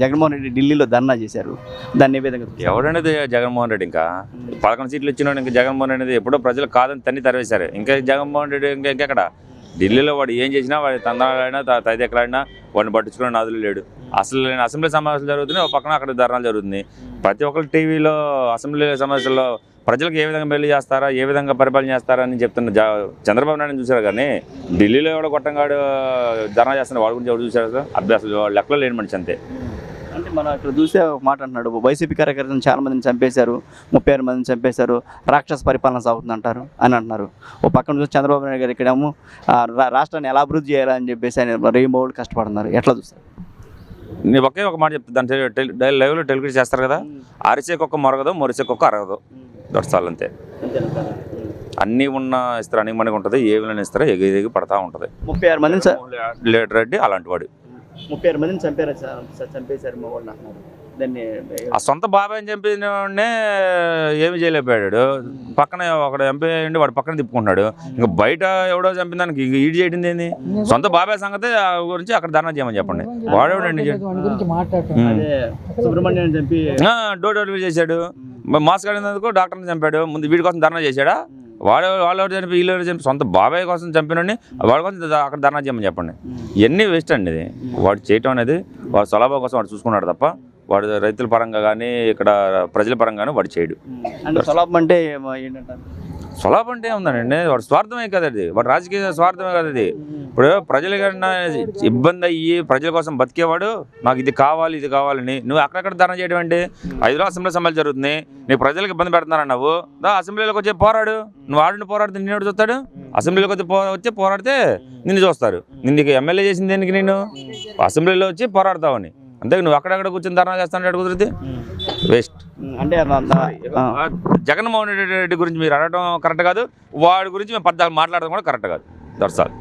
జగన్మోహన్ రెడ్డి ఢిల్లీలో ధర్నా చేశారు. దాన్ని ఏ విధంగా చూస్తారు? ఎవడనేది జగన్మోహన్ రెడ్డి ఇంకా 11 సీట్లు ఇచ్చినాడు. ఇంకా జగన్మోహన్ రెడ్డి ఎప్పుడో ప్రజలు కాదని తన్ని తరివేశారు. ఇంకా జగన్మోహన్ రెడ్డి ఇంకెక్కడ ఢిల్లీలో వాడు ఏం చేసినా వాడి తందాలైనా తది ఎక్కడైనా వాడిని పట్టించుకునే నాదులు లేడు. అసలు అసెంబ్లీ సమావేశాలు జరుగుతున్నాయి, ఒక పక్కన అక్కడ ధర్నాలు జరుగుతుంది. ప్రతి ఒక్కరు టీవీలో అసెంబ్లీ సమావేశాల్లో ప్రజలకు ఏ విధంగా మేలు చేస్తారా, ఏ విధంగా పరిపాలన చేస్తారా అని చెప్తున్న చంద్రబాబు నాయుడు చూశారు. కానీ ఢిల్లీలో ఎవడో కొట్టంగాడు ధర్నా చేస్తున్న వాడు గురించి ఎవరు చూశారు? అభ్యాసాలు వాడు లెక్కలో లేని మనిషి అంతే. అంటే మనం ఇక్కడ చూసే ఒక మాట అంటున్నాడు, వైసీపీ కార్యకర్తలను చాలా మందిని చంపేశారు, 36 మందిని చంపేశారు, రాక్షస పరిపాలన సాగుతుంది అంటారు అని అంటున్నారు. ఓ పక్కన చూసి చంద్రబాబు నాయుడు గారు ఇక్కడేమో రాష్ట్రాన్ని ఎలా అభివృద్ధి చేయాలని చెప్పేసి ఆయన రేయింబోళ్ళు కష్టపడుతున్నారు. ఎట్లా చూస్తారు? నేను ఒకే ఒక మాట చెప్తాను, దాని లైవ్లో టెలికాస్ట్ చేస్తారు కదా, అరిసే కుక్క మొరగదు, మొరిసే కుక్క అరగదు. దొరసాలు అంతే. అన్నీ ఉన్న ఇస్తారు, అన్ని మనకి ఉంటుంది, ఏమైనా ఇస్తారో ఎగి పడతా ఉంటుంది. 36 మందిని లీడర్ రెడ్డి అలాంటి వాడు. 36 మందిని చంపేశారు మా వాళ్ళు అంటున్నారు. దాన్ని ఆ సొంత బాబాయ్ని చంపినే ఏమి చేయలేకపోయాడు. పక్కన ఒక ఎంపీ అయ్యండి, వాడు పక్కన తిప్పుకుంటున్నాడు. ఇంకా బయట ఎవడో చంపిన దానికి ఈడ్ చేయడం ఏంది? సొంత బాబాయ్ సంగతి గురించి అక్కడ ధర్నా చేయమని చెప్పండి. వాడేవాడండి సుబ్రహ్మణ్యం చంపి డోర్ డెలివరీ చేశాడు, మాస్క్ అడినందుకు డాక్టర్ని చంపాడు. ముందు వీడి కోసం ధర్నా చేశాడా? వాళ్ళు చంపి వీళ్ళు చంపి సొంత బాబాయ్ కోసం చంపినండి, వాడి కోసం అక్కడ ధర్నా చేయమని చెప్పండి. ఇవన్నీ వేస్ట్ అండి. ఇది వాడు చేయటం అనేది వాడు స్వలాభం కోసం వాడు చూసుకున్నాడు తప్ప వాడు రైతుల పరంగా కానీ ఇక్కడ ప్రజల పరంగా కానీ వాడు చేయడు. అంటే స్వలాభం అంటే ఏంటంటారు? స్వలాభం అంటే ఏముందండి, వాడు స్వార్థమే కదా అది, వాడు రాజకీయ స్వార్థమే కదా అది. ఇప్పుడు ప్రజలకన్నా ఇబ్బంది అయ్యి ప్రజల కోసం బతికేవాడు నాకు ఇది కావాలి ఇది కావాలని నువ్వు అక్కడక్కడ ధర్నా చేయడం అంటే 5 అసెంబ్లీ సమావేశాలు జరుగుతుంది, నీకు ప్రజలకు ఇబ్బంది పెడుతున్నారన్నావు, అసెంబ్లీలోకి వచ్చి పోరాడు. నువ్వు ఆడిని పోరాడితే నిన్ను చూస్తాడు, అసెంబ్లీలోకి వచ్చి పోరాడితే నిన్ను చూస్తారు. నిన్ను ఎమ్మెల్యే చేసింది దేనికి? నేను అసెంబ్లీలో వచ్చి పోరాడతావని. అంతే. నువ్వు అక్కడక్కడ కూర్చొని ధర్నా చేస్తానంటే కుదిరితే వేస్ట్. అంటే జగన్మోహన్ రెడ్డి గురించి మీరు అడగడం కరెక్ట్ కాదు, వాడి గురించి మేము 14 మాట్లాడడం కూడా కరెక్ట్ కాదు. That's all.